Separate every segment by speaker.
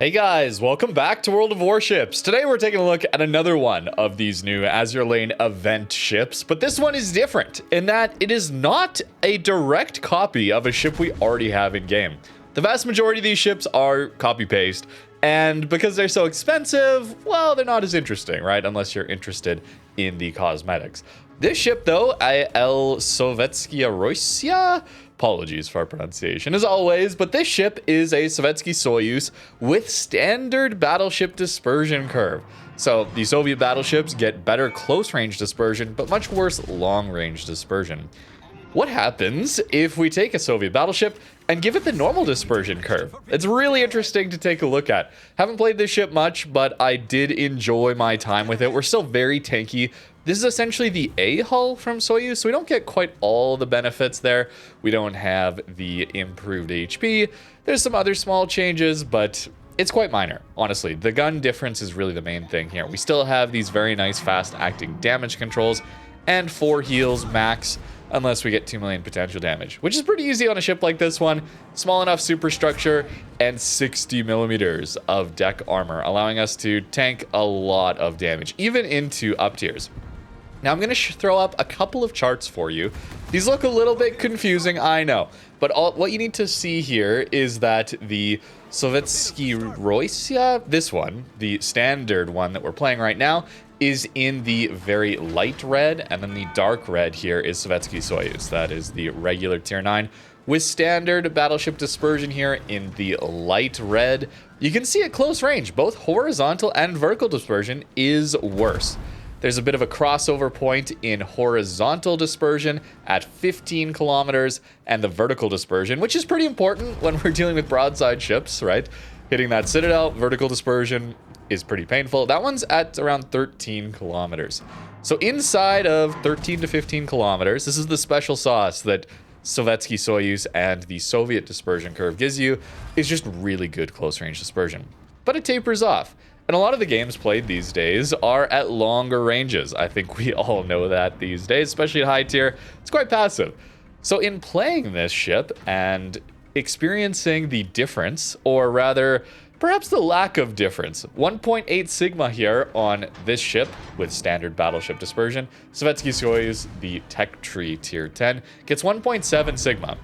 Speaker 1: Hey guys, welcome back to World of Warships. Today we're taking a look at another one of these new Azur Lane event ships, but this one is different in that it is not a direct copy of a ship we already have in game. The vast majority of these ships are copy-paste, and because they're so expensive, well, they're not as interesting, right? Unless you're interested in the cosmetics. This ship though, Sovetskaya Rossyia, apologies for our pronunciation as always, but this ship is a Sovetsky Soyuz with standard battleship dispersion curve. So the Soviet battleships get better close-range dispersion, but much worse long-range dispersion. What happens if we take a Soviet battleship and give it the normal dispersion curve? It's really interesting to take a look at. Haven't played this ship much, but I did enjoy my time with it. We're still very tanky. This is essentially the A hull from Soyuz, so we don't get quite all the benefits there. We don't have the improved HP. There's some other small changes, but it's quite minor, honestly. The gun difference is really the main thing here. We still have these very nice fast-acting damage controls and 4 heals max, unless we get 2 million potential damage, which is pretty easy on a ship like this one. Small enough superstructure and 60 millimeters of deck armor, allowing us to tank a lot of damage, even into up tiers. Now I'm going to throw up a couple of charts for you. These look a little bit confusing, I know, but what you need to see here is that the Sovetskaya Rossyia, this one, the standard one that we're playing right now, is in the very light red, and then the dark red here is Sovetsky Soyuz. That is the regular tier 9 with standard battleship dispersion here in the light red. You can see at close range, both horizontal and vertical dispersion is worse. There's a bit of a crossover point in horizontal dispersion at 15 kilometers and the vertical dispersion, which is pretty important when we're dealing with broadside ships, right? Hitting that citadel, vertical dispersion is pretty painful. That one's at around 13 kilometers. So inside of 13 to 15 kilometers, this is the special sauce that Sovetsky Soyuz and the Soviet dispersion curve gives you, is just really good close range dispersion. But it tapers off. And a lot of the games played these days are at longer ranges. I think we all know that these days, especially at high tier. It's quite passive. So in playing this ship and experiencing the difference, or rather, perhaps the lack of difference, 1.8 sigma here on this ship with standard battleship dispersion. Sovetsky Soyuz, the tech tree tier 10, gets 1.7 sigma.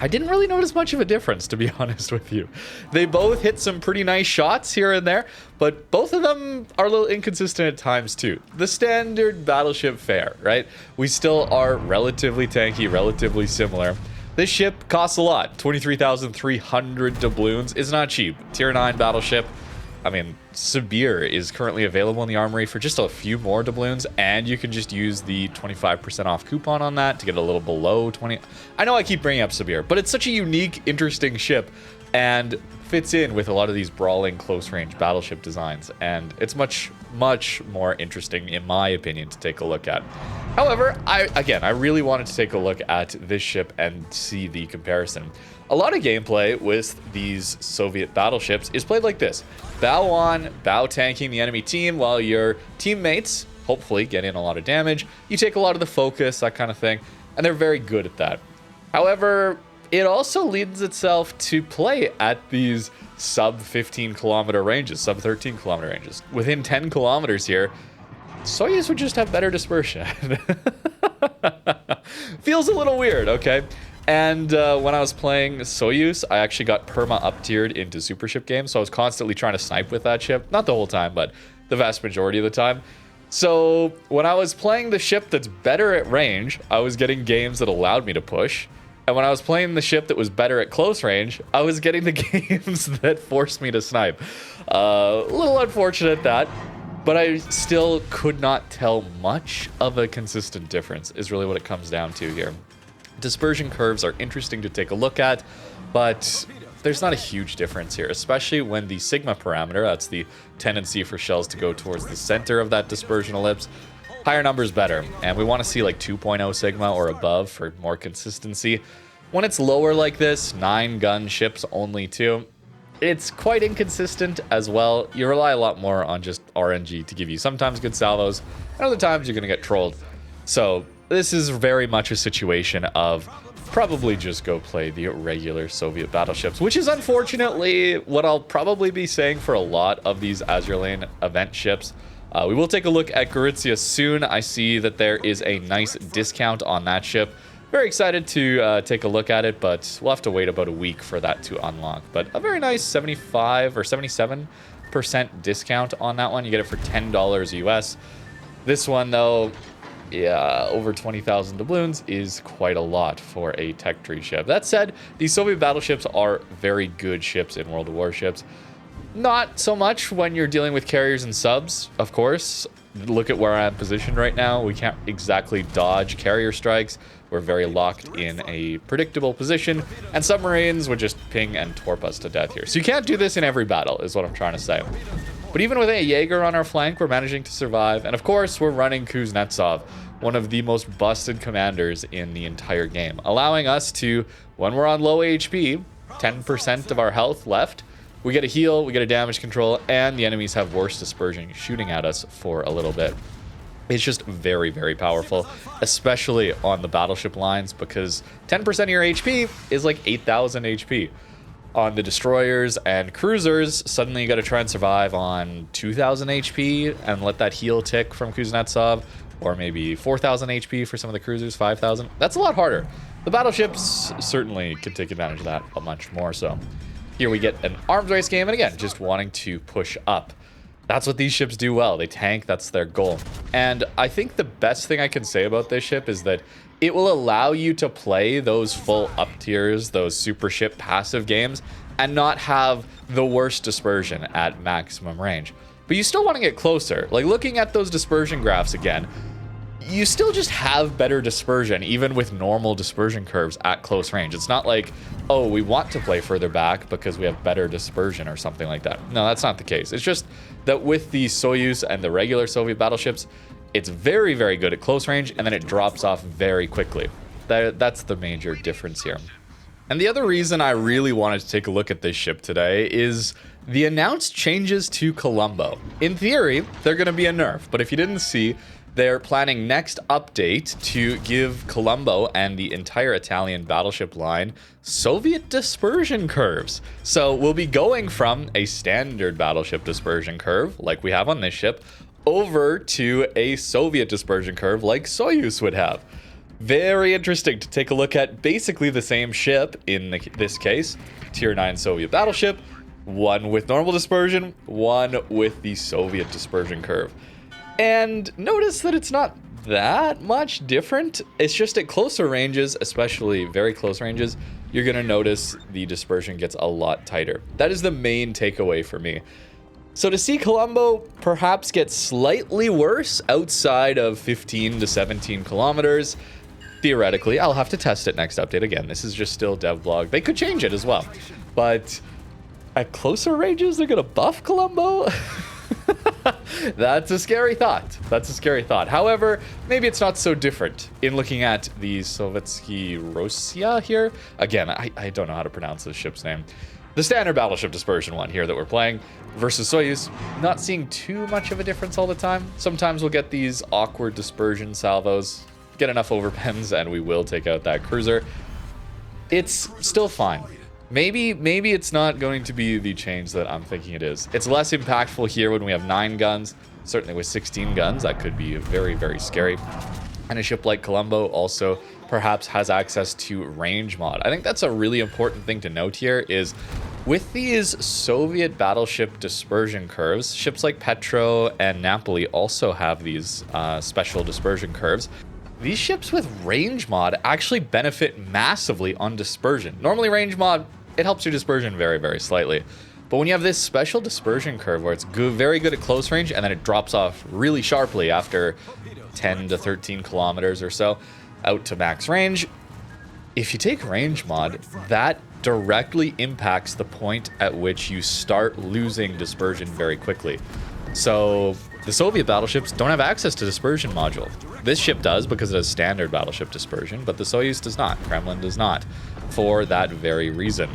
Speaker 1: I didn't really notice much of a difference, to be honest with you. They both hit some pretty nice shots here and there, but both of them are a little inconsistent at times too. The standard battleship fare, right? We still are relatively tanky, relatively similar. This ship costs a lot. 23,300 doubloons is not cheap. Tier 9 battleship. I mean, Sibir is currently available in the armory for just a few more doubloons, and you can just use the 25% off coupon on that to get a little below 20. I know I keep bringing up Sibir, but it's such a unique, interesting ship and fits in with a lot of these brawling close-range battleship designs, and it's much, much more interesting, in my opinion, to take a look at. However, I really wanted to take a look at this ship and see the comparison. A lot of gameplay with these Soviet battleships is played like this. Bow on, bow tanking the enemy team while your teammates hopefully get in a lot of damage. You take a lot of the focus, that kind of thing, and they're very good at that. However, it also lends itself to play at these sub 15 kilometer ranges, sub 13 kilometer ranges. Within 10 kilometers here, Soyuz would just have better dispersion. Feels a little weird, okay? And when I was playing Soyuz, I actually got perma up-tiered into super ship games, so I was constantly trying to snipe with that ship. Not the whole time, but the vast majority of the time. So when I was playing the ship that's better at range, I was getting games that allowed me to push. And when I was playing the ship that was better at close range, I was getting the games that forced me to snipe. A little unfortunate that, but I still could not tell much of a consistent difference, is really what it comes down to here. Dispersion curves are interesting to take a look at, but there's not a huge difference here, especially when the sigma parameter, that's the tendency for shells to go towards the center of that dispersion ellipse, higher numbers better, and we want to see like 2.0 sigma or above for more consistency. When it's lower like this, 9-gun ships only 2, it's quite inconsistent as well. You rely a lot more on just RNG to give you sometimes good salvos, and other times you're going to get trolled. So this is very much a situation of probably just go play the regular Soviet battleships, which is unfortunately what I'll probably be saying for a lot of these Azur Lane event ships. We will take a look at Rossyia soon. I see that there is a nice discount on that ship. Very excited to take a look at it, but we'll have to wait about a week for that to unlock. But a very nice 75 or 77% discount on that one. You get it for $10 US. This one, though, yeah, over 20,000 doubloons is quite a lot for a tech tree ship. That said, these Soviet battleships are very good ships in World of Warships. Not so much when you're dealing with carriers and subs, of course. Look at where I'm positioned right now. We can't exactly dodge carrier strikes. We're very locked in a predictable position, and submarines would just ping and torp us to death here. So you can't do this in every battle, is what I'm trying to say. But even with a Jaeger on our flank, we're managing to survive. And of course, we're running Kuznetsov, one of the most busted commanders in the entire game, allowing us to, when we're on low HP, 10% of our health left, we get a heal, we get a damage control, and the enemies have worse dispersion shooting at us for a little bit. It's just very, very powerful, especially on the battleship lines, because 10% of your HP is like 8,000 HP. On the destroyers and cruisers, suddenly you got to try and survive on 2,000 HP and let that heal tick from Kuznetsov, or maybe 4,000 HP for some of the cruisers, 5,000. That's a lot harder. The battleships certainly could take advantage of that a much more so. Here we get an arms race game, and again, just wanting to push up. That's what these ships do well. They tank, that's their goal. And I think the best thing I can say about this ship is that it will allow you to play those full up tiers, those super ship passive games, and not have the worst dispersion at maximum range. But you still want to get closer. Like, looking at those dispersion graphs again, you still just have better dispersion, even with normal dispersion curves at close range. It's not like, oh, we want to play further back because we have better dispersion or something like that. No, that's not the case. It's just that with the Soyuz and the regular Soviet battleships, it's very, very good at close range, and then it drops off very quickly. That's the major difference here. And the other reason I really wanted to take a look at this ship today is the announced changes to Colombo. In theory, they're going to be a nerf, but if you didn't see, they're planning next update to give Colombo and the entire Italian battleship line Soviet dispersion curves. So we'll be going from a standard battleship dispersion curve, like we have on this ship, over to a Soviet dispersion curve like Soyuz would have. Very interesting to take a look at basically the same ship in this case, Tier 9 Soviet battleship, one with normal dispersion, one with the Soviet dispersion curve. And notice that it's not that much different. It's just at closer ranges, especially very close ranges, you're going to notice the dispersion gets a lot tighter. That is the main takeaway for me. So to see Colombo perhaps get slightly worse outside of 15 to 17 kilometers, theoretically, I'll have to test it next update. Again, this is just still dev blog. They could change it as well. But at closer ranges, they're going to buff Colombo? That's a scary thought. That's a scary thought. However, maybe it's not so different in looking at the Sovetsky Rossyia here. Again, I don't know how to pronounce this ship's name. The standard battleship dispersion one here that we're playing versus Soyuz. Not seeing too much of a difference all the time. Sometimes we'll get these awkward dispersion salvos, get enough overpens, and we will take out that cruiser. It's still fine. Maybe it's not going to be the change that I'm thinking it is. It's less impactful here when we have 9 guns. Certainly with 16 guns, that could be very, very scary. And a ship like Colombo also perhaps has access to range mod. I think that's a really important thing to note here is with these Soviet battleship dispersion curves, ships like Petro and Napoli also have these special dispersion curves. These ships with range mod actually benefit massively on dispersion. Normally range mod, it helps your dispersion very, very slightly. But when you have this special dispersion curve where it's very good at close range and then it drops off really sharply after 10 to 13 kilometers or so out to max range, if you take range mod, that directly impacts the point at which you start losing dispersion very quickly. So the Soviet battleships don't have access to dispersion module. This ship does because it has standard battleship dispersion, but the Soyuz does not. Kremlin does not, for that very reason.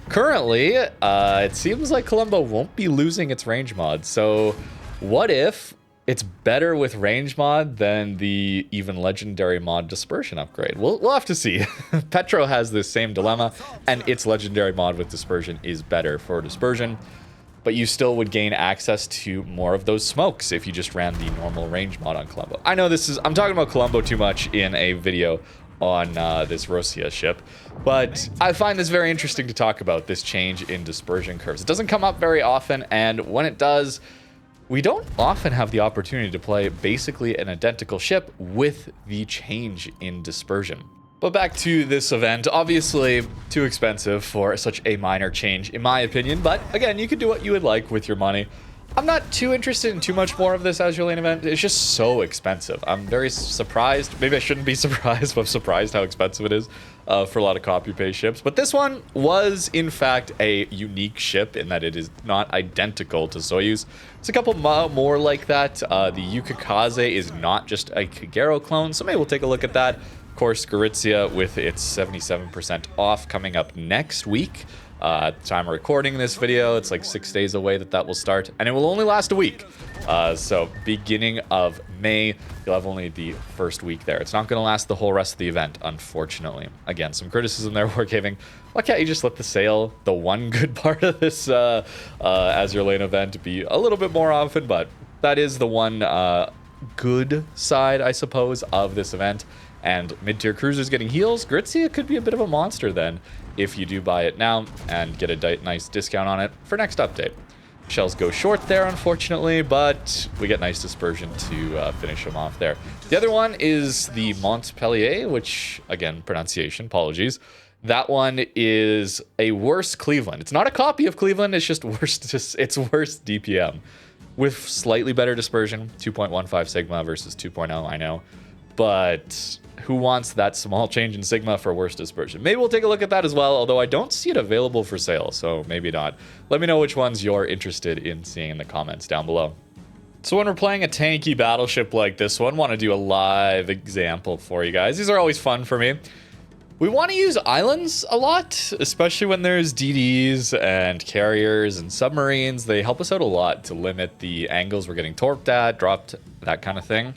Speaker 1: Currently, it seems like Colombo won't be losing its range mod. So what if it's better with range mod than the even legendary mod dispersion upgrade. We'll have to see. Petro has this same dilemma, and its legendary mod with dispersion is better for dispersion, but you still would gain access to more of those smokes if you just ran the normal range mod on Colombo. I know I'm talking about Colombo too much in a video on this Rossiya ship, but I find this very interesting to talk about, this change in dispersion curves. It doesn't come up very often, and when it does, we don't often have the opportunity to play basically an identical ship with the change in dispersion. But back to this event, obviously too expensive for such a minor change in my opinion, but again, you could do what you would like with your money. I'm not too interested in too much more of this Azure Lane event. It's just so expensive. I'm very surprised. Maybe I shouldn't be surprised, but I'm surprised how expensive it is for a lot of copy-paste ships. But this one was, in fact, a unique ship in that it is not identical to Soyuz. It's a couple more like that. The Yukikaze is not just a Kagero clone, so maybe we'll take a look at that. Of course, Rossyia with its 77% off coming up next week. At the time of recording this video, it's like 6 days away that will start, and it will only last a week. So beginning of May, you'll have only the first week there. It's not going to last the whole rest of the event, unfortunately. Again, some criticism there, Wargaming. Why can't you just let the sale, the one good part of this Azure Lane event, be a little bit more often? But that is the one good side, I suppose, of this event. And mid-tier cruisers getting heals. Rossyia could be a bit of a monster then if you do buy it now and get a nice discount on it for next update. Shells go short there, unfortunately, but we get nice dispersion to finish them off there. The other one is the Montpellier, which, again, pronunciation, apologies. That one is a worse Cleveland. It's not a copy of Cleveland, it's just worse. It's worse DPM with slightly better dispersion, 2.15 Sigma versus 2.0, I know. But who wants that small change in Sigma for worse dispersion? Maybe we'll take a look at that as well, although I don't see it available for sale, so maybe not. Let me know which ones you're interested in seeing in the comments down below. So when we're playing a tanky battleship like this one, want to do a live example for you guys. These are always fun for me. We want to use islands a lot, especially when there's DDs and carriers and submarines. They help us out a lot to limit the angles we're getting torped at, dropped, that kind of thing.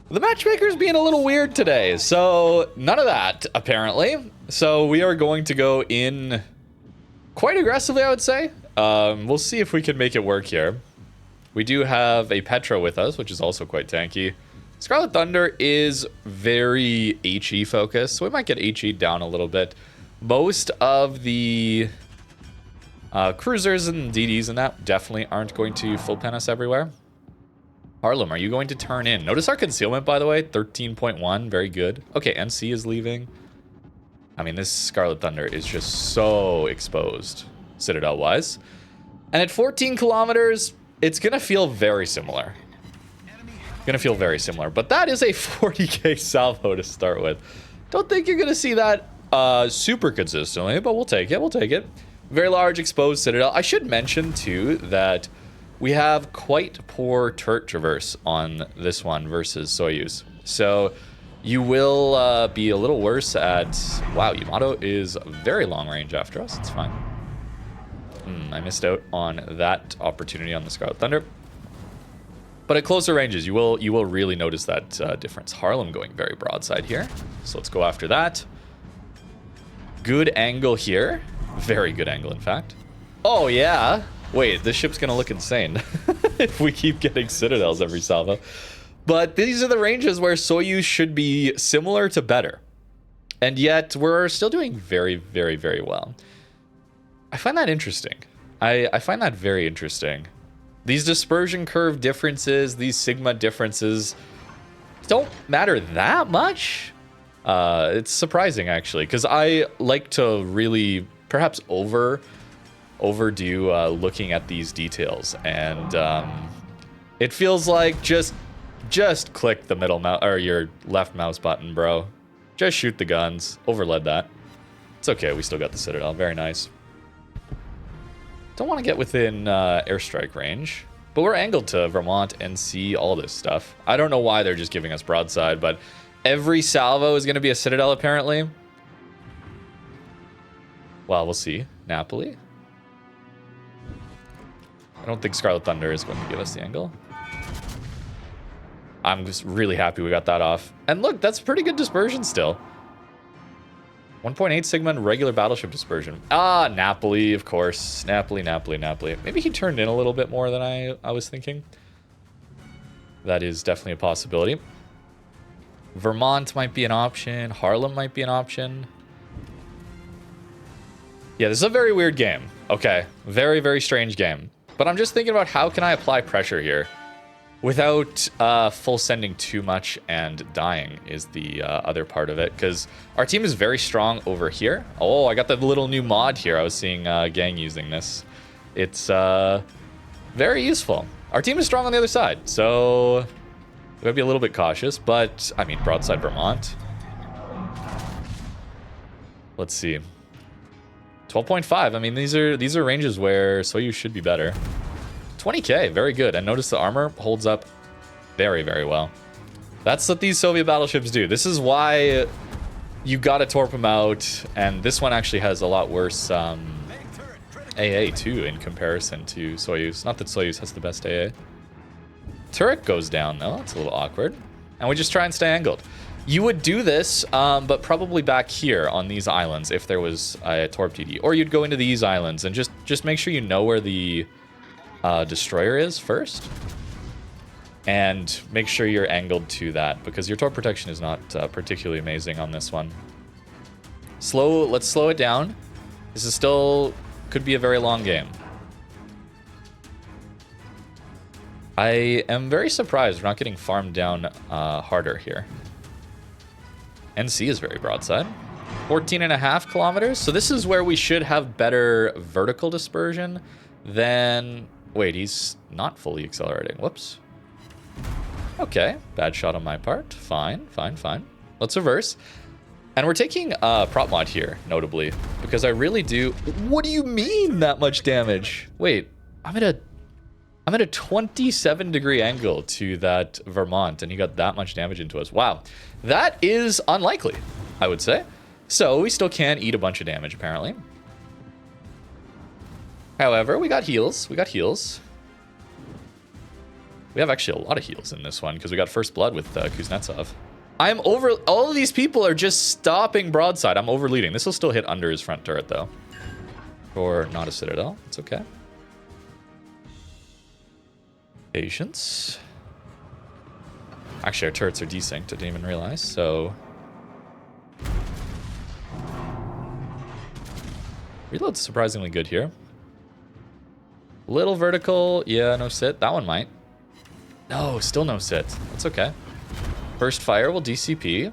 Speaker 1: The matchmaker's being a little weird today, so none of that, apparently. So we are going to go in quite aggressively, I would say. We'll see if we can make it work here. We do have a Petro with us, which is also quite tanky. Scarlet Thunder is very HE focused, so we might get HE down a little bit. Most of the cruisers and DDs and that definitely aren't going to full pen us everywhere. Harlem, are you going to turn in? Notice our concealment, by the way, 13.1, very good. Okay, NC is leaving. I mean, this Scarlet Thunder is just so exposed, Citadel-wise. And at 14 kilometers, it's going to feel very similar. But that is a 40k salvo to start with. Don't think you're going to see that super consistently, but we'll take it. Very large exposed Citadel. I should mention, too, that we have quite poor turret traverse on this one versus Soyuz. So you will be a little worse at... Wow, Yamato is very long range after us. It's fine. I missed out on that opportunity on the Scarlet Thunder. But at closer ranges, you will really notice that difference. Harlem going very broadside here. So let's go after that. Good angle here. Very good angle, in fact. Oh, yeah. Wait, this ship's gonna look insane if we keep getting Citadels every salvo. But these are the ranges where Soyuz should be similar to better. And yet, we're still doing very, very, very well. I find that interesting. I find that very interesting. These dispersion curve differences, these Sigma differences don't matter that much. It's surprising, actually, because I like to really, perhaps overdue looking at these details, and it feels like just click the middle mouse or your left mouse button, bro. Just shoot the guns. Overled that. It's okay, we still got the Citadel. Very nice. Don't want to get within airstrike range, but we're angled to Vermont and see all this stuff. I don't know why they're just giving us broadside, but every salvo is going to be a Citadel, apparently. Well, we'll see. Napoli. I don't think Scarlet Thunder is going to give us the angle. I'm just really happy we got that off. And look, that's pretty good dispersion still. 1.8 Sigma and regular battleship dispersion. Ah, Napoli, of course. Napoli. Maybe he turned in a little bit more than I was thinking. That is definitely a possibility. Vermont might be an option. Harlem might be an option. Yeah, this is a very weird game. Okay, very, very strange game. But I'm just thinking about how can I apply pressure here without full sending too much and dying is the other part of it. Because our team is very strong over here. Oh, I got the little new mod here. I was seeing Gang using this. It's very useful. Our team is strong on the other side, so we gotta be a little bit cautious. But, I mean, broadside Vermont. Let's see. 12.5. I mean, these are ranges where Soyuz should be better. 20k, very good. And notice the armor holds up very, very well. That's what these Soviet battleships do. This is why you gotta torp them out. And this one actually has a lot worse AA too in comparison to Soyuz. Not that Soyuz has the best AA. Turret goes down though. It's a little awkward. And we just try and stay angled. You would do this, but probably back here on these islands if there was a torp DD. Or you'd go into these islands and just make sure you know where the destroyer is first. And make sure you're angled to that, because your torp protection is not particularly amazing on this one. Let's slow it down. This is still, could be a very long game. I am very surprised we're not getting farmed down harder here. NC is very broadside. 14.5 kilometers. So this is where we should have better vertical dispersion than... Wait, he's not fully accelerating. Whoops. Okay, bad shot on my part. Fine. Let's reverse. And we're taking prop mod here, notably, because I really do... What do you mean that much damage? Wait, I'm at a 27 degree angle to that Vermont, and he got that much damage into us. Wow, that is unlikely, I would say. So we still can eat a bunch of damage, apparently. However, we got heals. We have actually a lot of heals in this one because we got first blood with Kuznetsov. I'm over... All of these people are just stopping broadside. I'm overleading. This will still hit under his front turret, though. Or not a citadel. It's okay. Patience. Actually, our turrets are desynced. I didn't even realize, so... Reload's surprisingly good here. Little vertical. Yeah, no sit. That one might. No, still no sit. That's okay. First fire will DCP.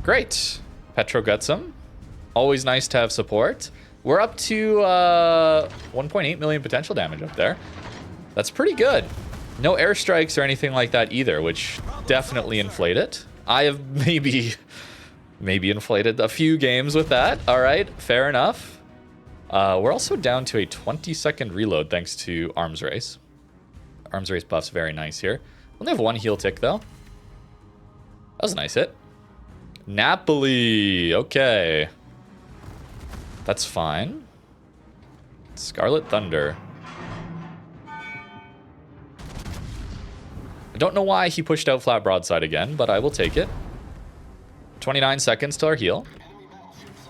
Speaker 1: Great. Petro gets him. Always nice to have support. We're up to 1.8 million potential damage up there. That's pretty good. No airstrikes or anything like that either, which definitely inflate it. I have maybe inflated a few games with that. All right, fair enough. We're also down to a 20-second reload thanks to Arms Race. Arms Race buff's very nice here. We only have one heal tick, though. That was a nice hit. Napoli. Okay. That's fine. Scarlet Thunder. I don't know why he pushed out flat broadside again, but I will take it. 29 seconds till our heal.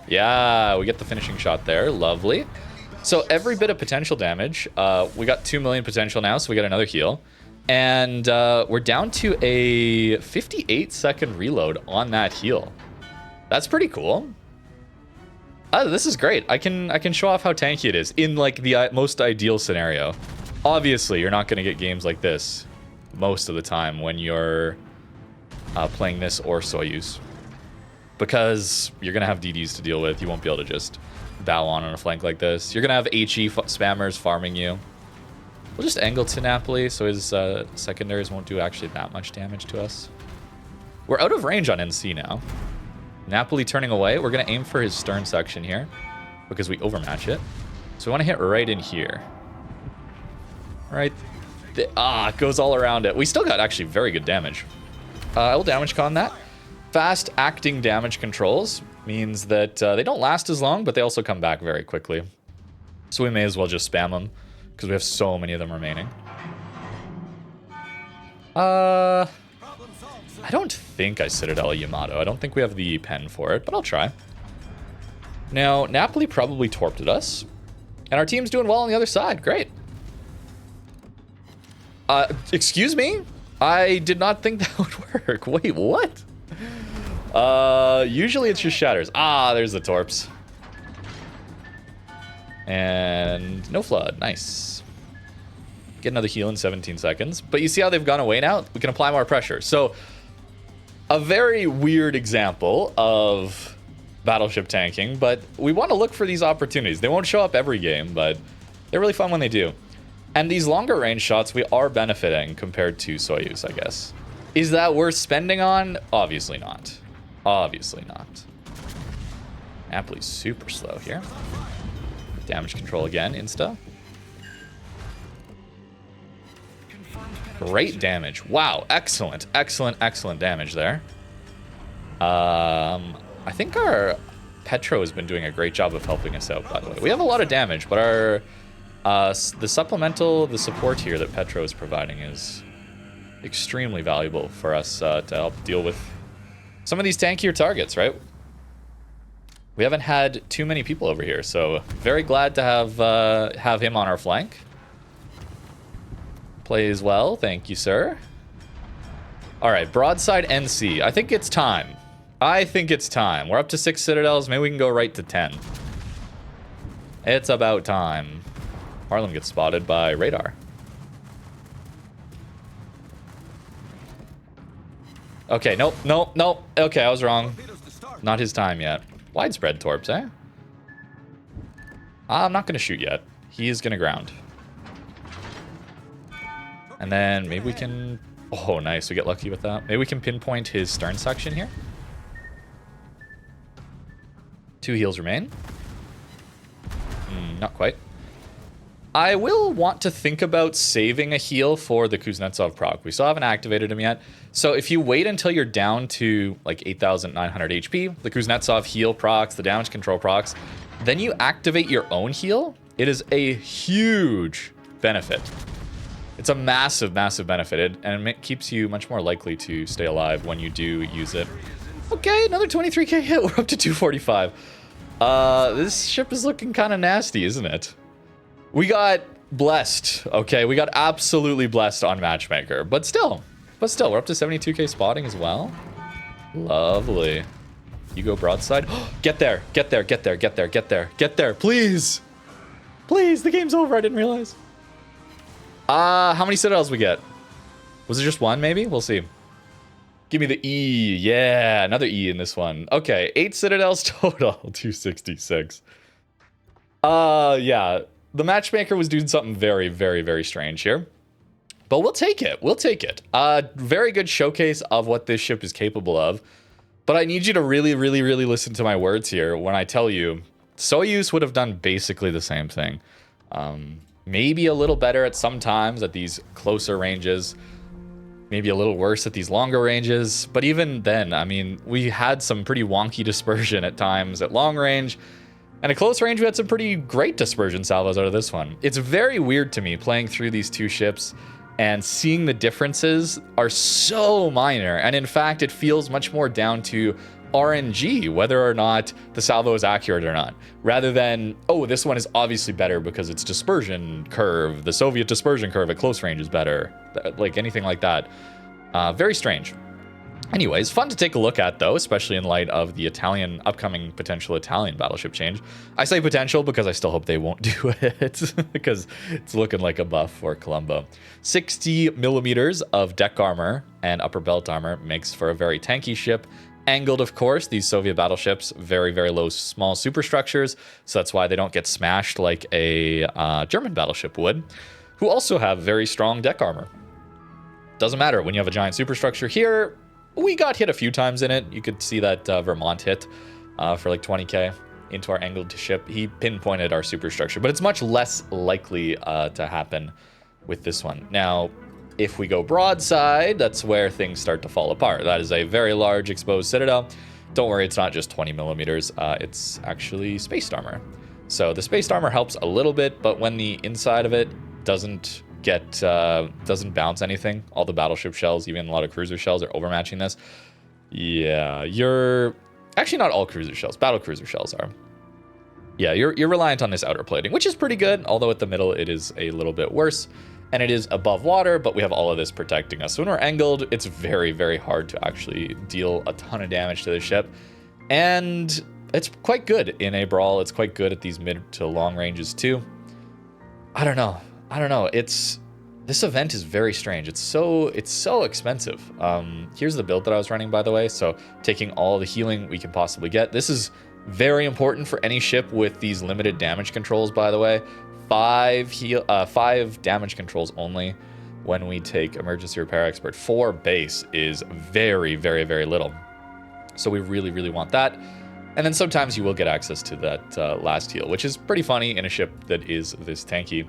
Speaker 1: Yeah, we get the finishing shot there. Lovely. So every bit of potential damage. We got 2 million potential now, so we got another heal. And we're down to a 58-second reload on that heal. That's pretty cool. This is great. I can show off how tanky it is in like the most ideal scenario. Obviously, you're not going to get games like this most of the time when you're playing this or Soyuz, because you're going to have DDs to deal with. You won't be able to just bow on a flank like this. You're going to have HE spammers farming you. We'll just angle to Napoli so his secondaries won't do actually that much damage to us. We're out of range on NC now. Napoli turning away. We're going to aim for his stern section here because we overmatch it. So we want to hit right in here. Right. It goes all around it. We still got actually very good damage. I will damage con that. Fast acting damage controls means that they don't last as long, but they also come back very quickly. So we may as well just spam them because we have so many of them remaining. I don't think I Citadel Yamato. I don't think we have the pen for it, but I'll try. Now, Napoli probably torped at us. And our team's doing well on the other side. Great. Excuse me? I did not think that would work. Wait, what? Usually it's just shatters. Ah, there's the torps. And no flood. Nice. Get another heal in 17 seconds. But you see how they've gone away now? We can apply more pressure. So, a very weird example of battleship tanking, but we want to look for these opportunities. They won't show up every game, but they're really fun when they do. And these longer range shots, we are benefiting compared to Soyuz, I guess. Is that worth spending on? Obviously not. Obviously not. Napoli's super slow here. Damage control again, insta. Great damage. Wow, excellent, excellent, excellent damage there. I think our Petro has been doing a great job of helping us out, by the way. We have a lot of damage, but our the support here that Petro is providing is extremely valuable for us to help deal with some of these tankier targets, right? We haven't had too many people over here, so very glad to have him on our flank. Plays well, thank you, sir. All right, broadside NC. I think it's time. I think it's time. We're up to 6 citadels. Maybe we can go right to 10. It's about time. Harlem gets spotted by radar. Okay, nope, nope, nope. Okay, I was wrong. Not his time yet. Widespread torps, eh? I'm not going to shoot yet. He is going to ground. And then maybe we can... Oh, nice. We get lucky with that. Maybe we can pinpoint his stern section here. 2 heals remain. Not quite. I will want to think about saving a heal for the Kuznetsov proc. We still haven't activated him yet. So if you wait until you're down to like 8,900 HP, the Kuznetsov heal procs, the damage control procs, then you activate your own heal, it is a huge benefit. It's a massive, massive benefit, and it keeps you much more likely to stay alive when you do use it. Okay, another 23k hit. We're up to 245. This ship is looking kind of nasty, isn't it? We got blessed, okay? We got absolutely blessed on Matchmaker. But still, we're up to 72k spotting as well. Lovely. You go broadside. Get there, get there, get there, get there, get there, get there, please. Please, the game's over, I didn't realize. How many citadels we get? Was it just one, maybe? We'll see. Give me the E. Yeah, another E in this one. Okay, 8 citadels total. 266. Yeah. The matchmaker was doing something very, very, very strange here. But we'll take it. We'll take it. Very good showcase of what this ship is capable of. But I need you to really, really, really listen to my words here when I tell you Soyuz would have done basically the same thing. Maybe a little better at some times at these closer ranges. Maybe a little worse at these longer ranges. But even then, I mean, we had some pretty wonky dispersion at times at long range. And at close range, we had some pretty great dispersion salvos out of this one. It's very weird to me playing through these two ships and seeing the differences are so minor. And in fact, it feels much more down to RNG, whether or not the salvo is accurate or not, rather than, oh, this one is obviously better because its dispersion curve, the Soviet dispersion curve at close range is better, like anything like that. Very strange. Anyways, fun to take a look at, though, especially in light of the upcoming potential Italian battleship change. I say potential because I still hope they won't do it, because it's looking like a buff for Colombo. 60 millimeters of deck armor and upper belt armor makes for a very tanky ship. Angled, of course, these Soviet battleships, very, very low, small superstructures, so that's why they don't get smashed like a German battleship would, who also have very strong deck armor. Doesn't matter, when you have a giant superstructure here, we got hit a few times in it. You could see that Vermont hit for like 20k into our angled ship. He pinpointed our superstructure, but it's much less likely to happen with this one. Now, if we go broadside, that's where things start to fall apart. That is a very large exposed citadel. Don't worry, it's not just 20 millimeters. It's actually spaced armor. So the spaced armor helps a little bit, but when the inside of it doesn't doesn't bounce anything. All the battleship shells, even a lot of cruiser shells, are overmatching this. Yeah, you're actually not all cruiser shells. Battle cruiser shells are. Yeah, you're reliant on this outer plating, which is pretty good. Although at the middle it is a little bit worse, and it is above water. But we have all of this protecting us. So when we're angled, it's very, very hard to actually deal a ton of damage to the ship, and it's quite good in a brawl. It's quite good at these mid to long ranges too. I don't know. This event is very strange. It's so expensive. Here's the build that I was running, by the way. So taking all the healing we can possibly get. This is very important for any ship with these limited damage controls, by the way. 5 damage controls only when we take emergency repair expert. 4 base is very, very, very little. So we really, really want that. And then sometimes you will get access to that last heal, which is pretty funny in a ship that is this tanky.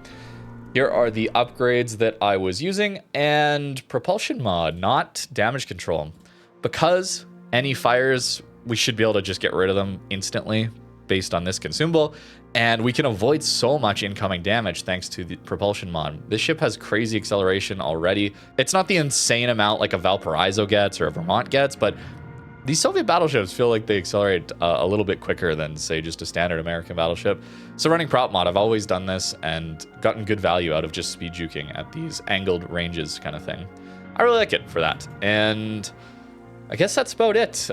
Speaker 1: Here are the upgrades that I was using, and propulsion mod, not damage control. Because any fires, we should be able to just get rid of them instantly based on this consumable, and we can avoid so much incoming damage thanks to the propulsion mod. This ship has crazy acceleration already. It's not the insane amount like a Valparaiso gets or a Vermont gets, but these Soviet battleships feel like they accelerate a little bit quicker than, say, just a standard American battleship. So running prop mod, I've always done this and gotten good value out of just speed juking at these angled ranges kind of thing. I really like it for that. And I guess that's about it.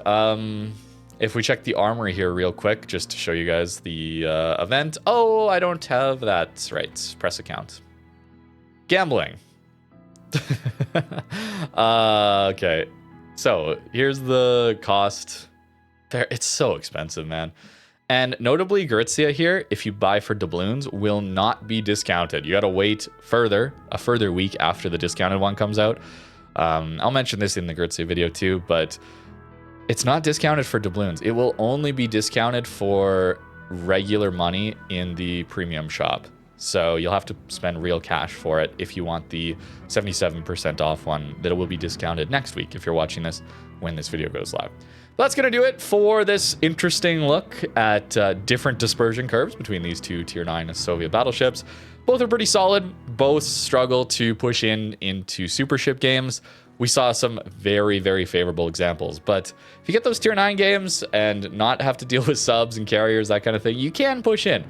Speaker 1: If we check the armory here real quick, just to show you guys the event. Oh, I don't have that. Right, press account. Gambling. Okay. So here's the cost. It's so expensive, man. And notably, Rossyia here, if you buy for doubloons, will not be discounted. You got to wait a further week after the discounted one comes out. I'll mention this in the Rossyia video too, but it's not discounted for doubloons. It will only be discounted for regular money in the premium shop. So you'll have to spend real cash for it if you want the 77% off one that will be discounted next week if you're watching this when this video goes live. But that's going to do it for this interesting look at different dispersion curves between these two Tier 9 Soviet battleships. Both are pretty solid. Both struggle to push into super ship games. We saw some very, very favorable examples. But if you get those Tier 9 games and not have to deal with subs and carriers, that kind of thing, you can push in.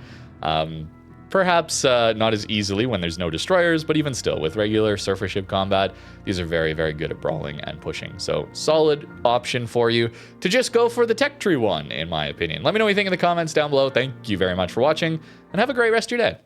Speaker 1: Perhaps not as easily when there's no destroyers, but even still, with regular surface ship combat, these are very, very good at brawling and pushing. So solid option for you to just go for the tech tree one, in my opinion. Let me know what you think in the comments down below. Thank you very much for watching, and have a great rest of your day.